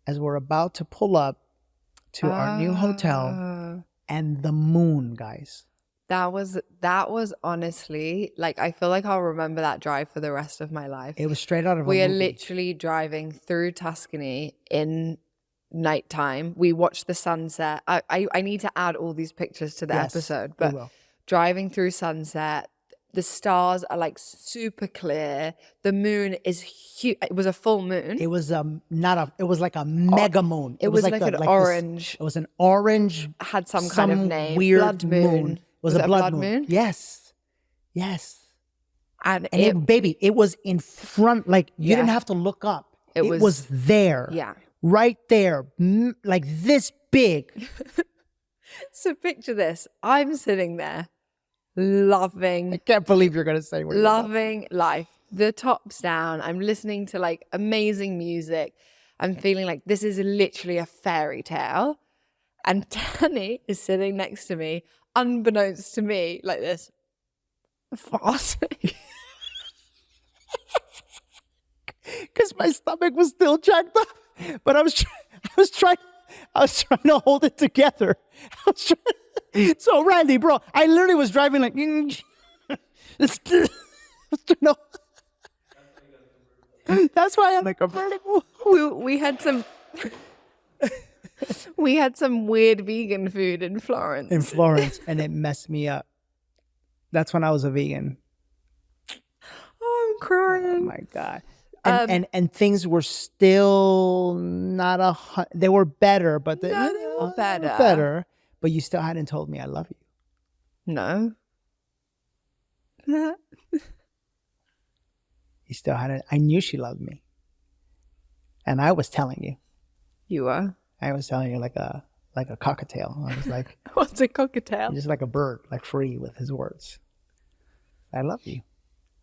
as we're about to pull up to our new hotel, and the moon, guys. That was honestly, like, I feel like I'll remember that drive for the rest of my life. It was straight out of a We are movie. literally driving through Tuscany in nighttime. We watched the sunset. I need to add all these pictures to the Yes, episode, we but will. driving through sunset, the stars are like super clear. The moon is huge. It was a full moon. It was it was like a mega moon. It was like an orange. It was an orange, Had some kind of name. weird Blood moon. It was a blood moon. Yes. And baby, it was in front. Like, you didn't have to look up. It was there. Yeah. Right there, like this big. So picture this. I'm sitting there loving. I can't believe you're going to say what loving life. The top's down. I'm listening to like amazing music. I'm feeling like this is literally a fairy tale. And Danny is sitting next to me, unbeknownst to me, like this. Farting. Because my stomach was still jacked up, but I was trying to hold it together. So Randy, bro, I literally was driving like, that's why I'm like a convertible. We had some we had some weird vegan food in Florence. And it messed me up. That's when I was a vegan. Oh, I'm crying. Oh my God. And things were still not they were better, but they were better. Better, but you still hadn't told me I love you. No. You still hadn't. I knew she loved me. And I was telling you. You were? I was telling you like a cockatiel. I was like, what's a cockatiel? Just like a bird, like free with his words. I love you.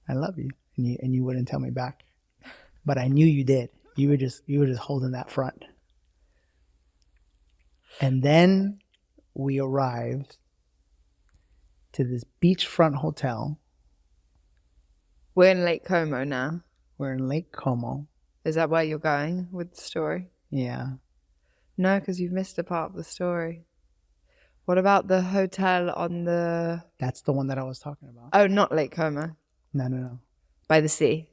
I love you. And you wouldn't tell me back. But I knew you did. You were just holding that front. And then we arrived to this beachfront hotel. We're in Lake Como now. We're in Lake Como. Is that where you're going with the story? Yeah. No, because you've missed a part of the story. What about the hotel on the... That's the one that I was talking about. Oh, not Lake Como. No. By the sea.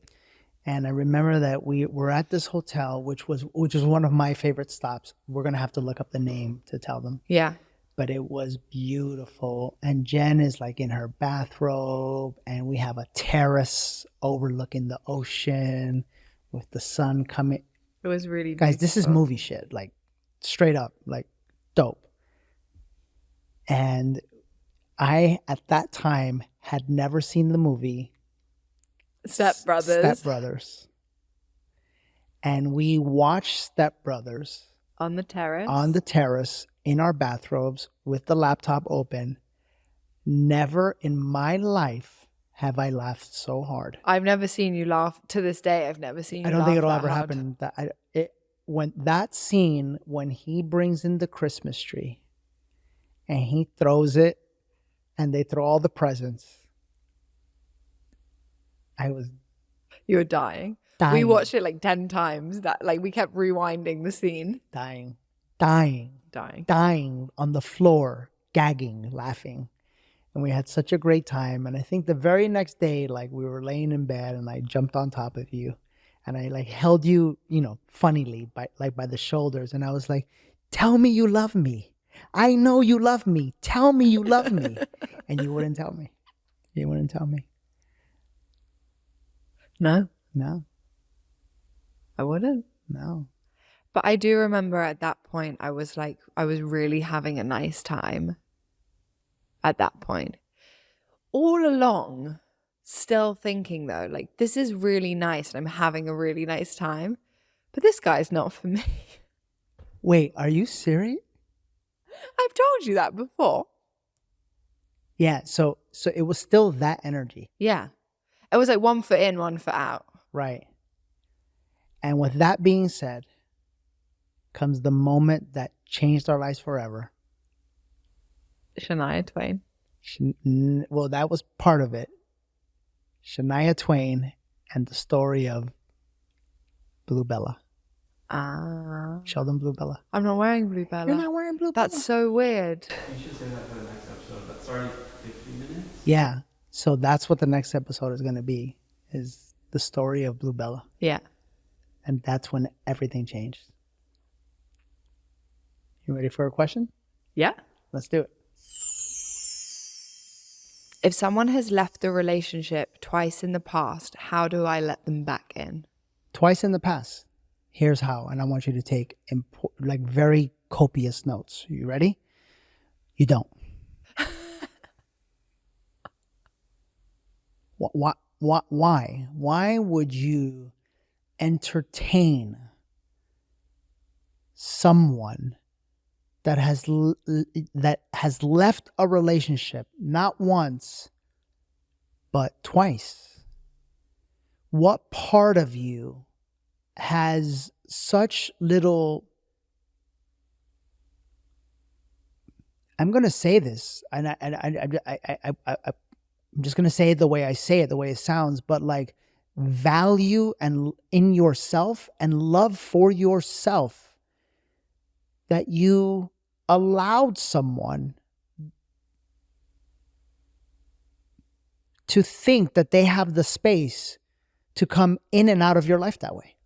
And I remember that we were at this hotel, which is one of my favorite stops. We're going to have to look up the name to tell them. Yeah. But it was beautiful. And Jen is like in her bathrobe, and we have a terrace overlooking the ocean with the sun coming. It was really Guys, beautiful. This is movie shit. Like, straight up, like, dope. And I, at that time, had never seen the movie Step Brothers. And we watched Step Brothers on the terrace in our bathrobes with the laptop open. Never in my life have I laughed so hard. I've never seen you laugh. To this day, I've never seen you laugh. I don't think it'll ever happen. When that scene, when he brings in the Christmas tree and he throws it and they throw all the presents, You were dying. We watched it like 10 times. That, like, we kept rewinding the scene. Dying on the floor, gagging, laughing. And we had such a great time. And I think the very next day, like, we were laying in bed and I jumped on top of you and I like held you, funnily by the shoulders, and I was like, "Tell me you love me. I know you love me. Tell me you love me." And you wouldn't tell me. You wouldn't tell me. No, No, I wouldn't. no. But I do remember at that point, I was really having a nice time at that point. All along, still thinking though, like, this is really nice and I'm having a really nice time, but this guy's not for me. Wait, are you serious? I've told you that before. Yeah. So it was still that energy, Yeah. It was like 1 foot in, 1 foot out. right? And with that being said, comes the moment that changed our lives forever. Shania Twain. Well, that was part of it. Shania Twain and the story of Blue Bella. Sheldon Blue Bella. I'm not wearing Blue Bella. You're not wearing Blue Bella? That's so weird. You should say that for the next episode. That's already 50 minutes. Yeah. So that's what the next episode is going to be, is the story of Blue Bella. Yeah. And that's when everything changed. You ready for a question? Yeah. Let's do it. If someone has left the relationship twice in the past, how do I let them back in? Twice in the past. Here's how. And I want you to take very copious notes. You ready? You don't. Why? Why would you entertain someone that has left a relationship not once but twice? What part of you has such little, I'm going to say this, and I'm just going to say it the way I say it, the way it sounds, but like value and in yourself and love for yourself, that you allowed someone to think that they have the space to come in and out of your life that way.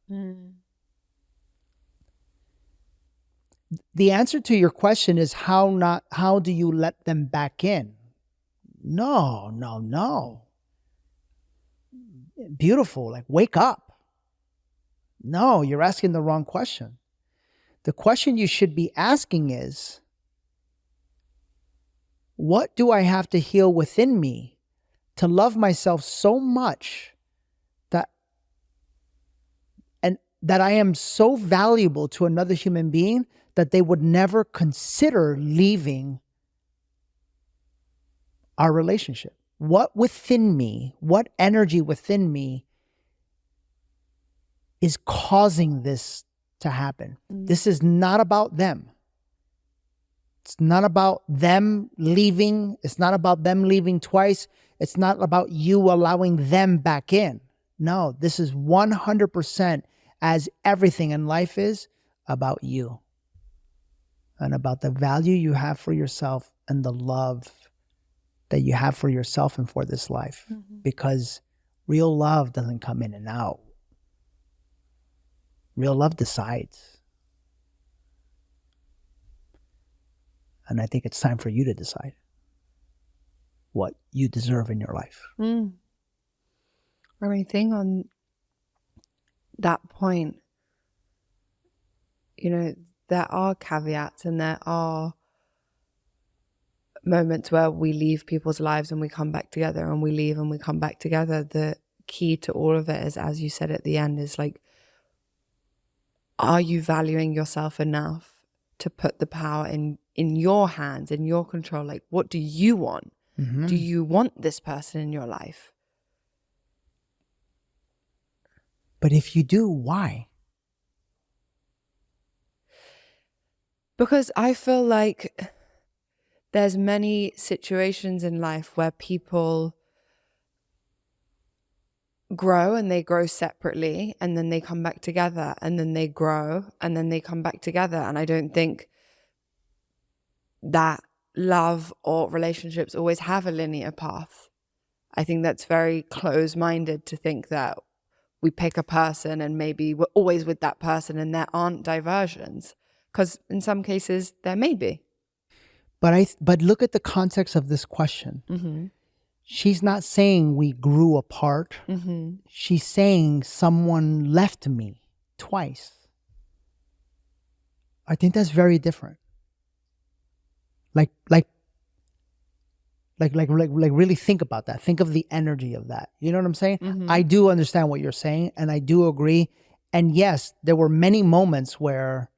The answer to your question is how do you let them back in? No. Beautiful, like wake up. No, you're asking the wrong question. The question you should be asking is, what do I have to heal within me to love myself so much that I am so valuable to another human being that they would never consider leaving our relationship? What within me, what energy within me is causing this to happen? This is not about them. It's not about them leaving. It's not about them leaving twice. It's not about you allowing them back in. No, this is 100%, as everything in life is, about you and about the value you have for yourself and the love that you have for yourself and for this life. Because real love doesn't come in and out. Real love decides. And I think it's time for you to decide what you deserve in your life. I mean, thing on that point, there are caveats and there are moments where we leave people's lives and we come back together, and we leave and we come back together. The key to all of it is, as you said at the end, is like, are you valuing yourself enough to put the power in your hands, in your control? Like, what do you want? Do you want this person in your life? But if you do, why? Because I feel like there's many situations in life where people grow and they grow separately, and then they come back together, and then they grow and then they come back together. And I don't think that love or relationships always have a linear path. I think that's very close-minded to think that we pick a person and maybe we're always with that person and there aren't diversions. Because in some cases there may be. But look at the context of this question. Mm-hmm. She's not saying we grew apart. Mm-hmm. She's saying someone left me twice. I think that's very different. Like really think about that. Think of the energy of that. You know what I'm saying? Mm-hmm. I do understand what you're saying, and I do agree. And yes, there were many moments where,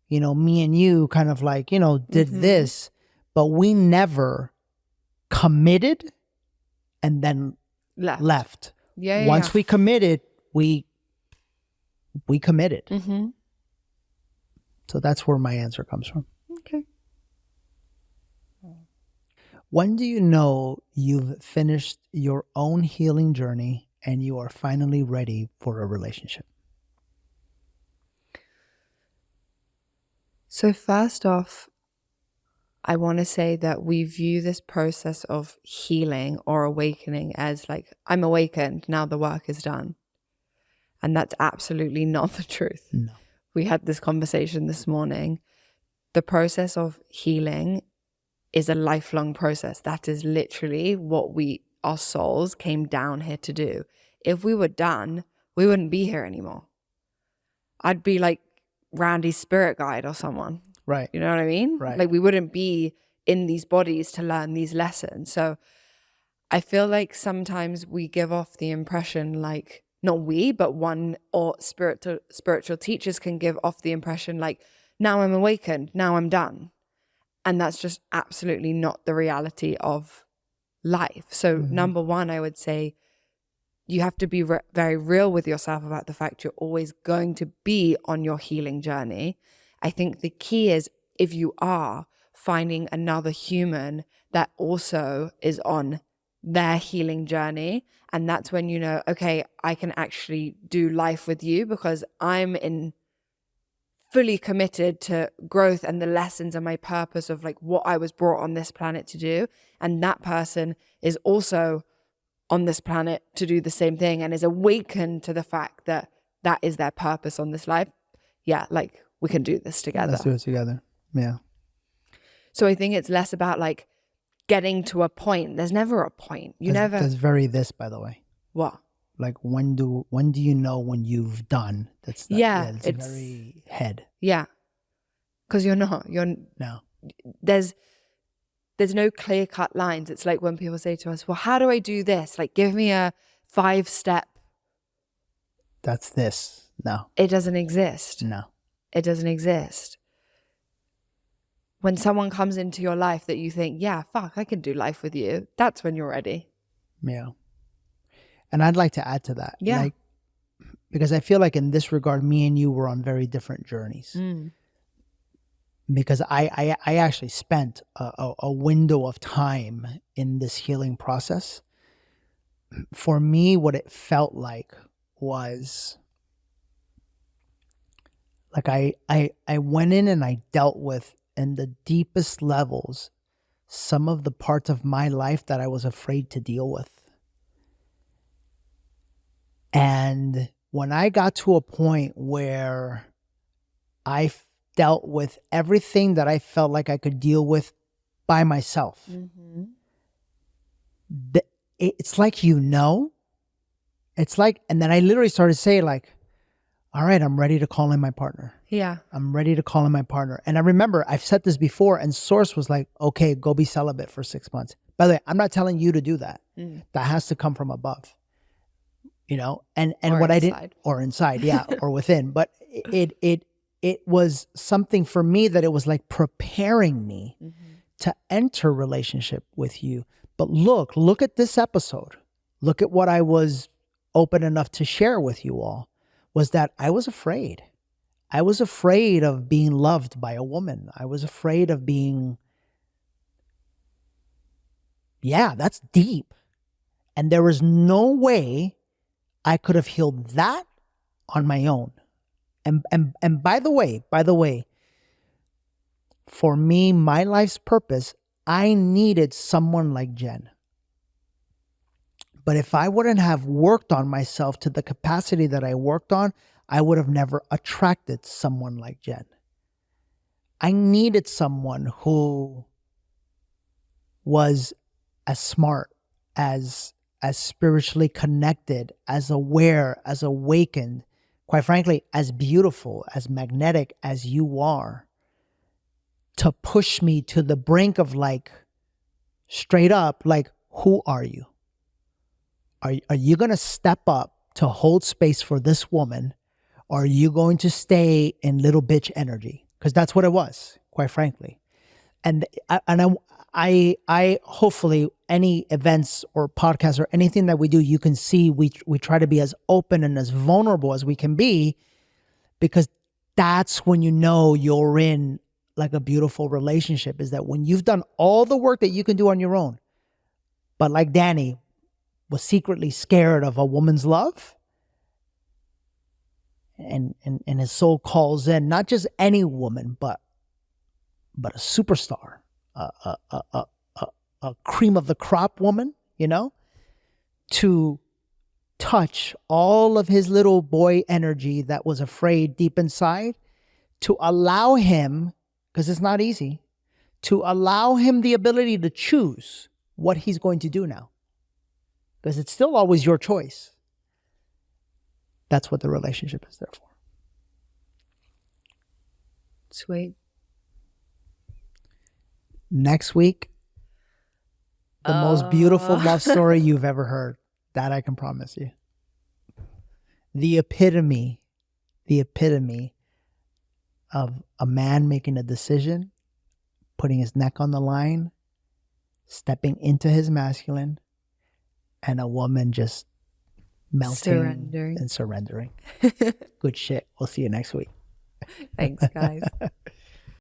me and you kind of like, did this, but we never committed and then left. Yeah. Once we committed, we committed. Mm-hmm. So that's where my answer comes from. Okay. When do you know you've finished your own healing journey and you are finally ready for a relationship? So first off, I want to say that we view this process of healing or awakening as like, I'm awakened, now the work is done. And that's absolutely not the truth. No. We had this conversation this morning. The process of healing is a lifelong process. That is literally what our souls came down here to do. If we were done, we wouldn't be here anymore. I'd be like Randy's spirit guide or someone. Right. You know what I mean? Right. Like we wouldn't be in these bodies to learn these lessons. So I feel like sometimes we give off the impression like, not we, but one or spiritual teachers can give off the impression like, now I'm awakened, now I'm done. And that's just absolutely not the reality of life. So number one, I would say you have to be very real with yourself about the fact you're always going to be on your healing journey. I think the key is if you are finding another human that also is on their healing journey. And that's when you know, okay, I can actually do life with you because I'm fully committed to growth and the lessons and my purpose of like what I was brought on this planet to do. And that person is also on this planet to do the same thing and is awakened to the fact that that is their purpose on this life. Yeah, like we can do this together. Let's do it together. Yeah. So I think it's less about like getting to a point. There's never a point. That's very this, by the way. What? Like when do you know when you've done? It's very head. Yeah. Because you're not. No. There's no clear-cut lines. It's like when people say to us, well, how do I do this? Like, give me a 5-step. That's this. No. It doesn't exist. No. It doesn't exist. When someone comes into your life that you think, yeah, fuck, I can do life with you, that's when you're ready. Yeah. And I'd like to add to that. Yeah. Like, because I feel like in this regard, me and you were on very different journeys. Because I actually spent a window of time in this healing process. For me, what it felt like was like I went in and I dealt with in the deepest levels some of the parts of my life that I was afraid to deal with. And when I got to a point where I dealt with everything that I felt like I could deal with by myself, it's like, it's like, and then I literally started saying like, all right, I'm ready to call in my partner. Yeah. I'm ready to call in my partner. And I remember I've said this before and Source was like, okay, go be celibate for 6 months. By the way, I'm not telling you to do that. That has to come from above, and or what inside. I did, or inside, yeah, or within. But it was something for me that it was like preparing me to enter relationship with you. But look at this episode. Look at what I was open enough to share with you all, was that I was afraid. I was afraid of being loved by a woman. I was afraid of being, that's deep. And there was no way I could have healed that on my own. And by the way, for me, my life's purpose, I needed someone like Jen. But if I wouldn't have worked on myself to the capacity that I worked on, I would have never attracted someone like Jen. I needed someone who was as smart, as spiritually connected, as aware, as awakened, quite frankly, as beautiful, as magnetic as you are, to push me to the brink of like, straight up, like, who are you? Are you going to step up to hold space for this woman? Or are you going to stay in little bitch energy? Because that's what it was, quite frankly. And I hopefully any events or podcasts or anything that we do, you can see we try to be as open and as vulnerable as we can be, because that's when you know you're in like a beautiful relationship, is that when you've done all the work that you can do on your own, but like Danny was secretly scared of a woman's love, and his soul calls in not just any woman, but a superstar, a cream of the crop woman, you know, to touch all of his little boy energy that was afraid deep inside, to allow him, because it's not easy, to allow him the ability to choose what he's going to do now. Because it's still always your choice. That's what the relationship is there for. Sweet. Next week, the most beautiful love story you've ever heard. That I can promise you. The epitome of a man making a decision, putting his neck on the line, stepping into his masculine, and a woman just melting and surrendering. Good shit. We'll see you next week. Thanks, guys.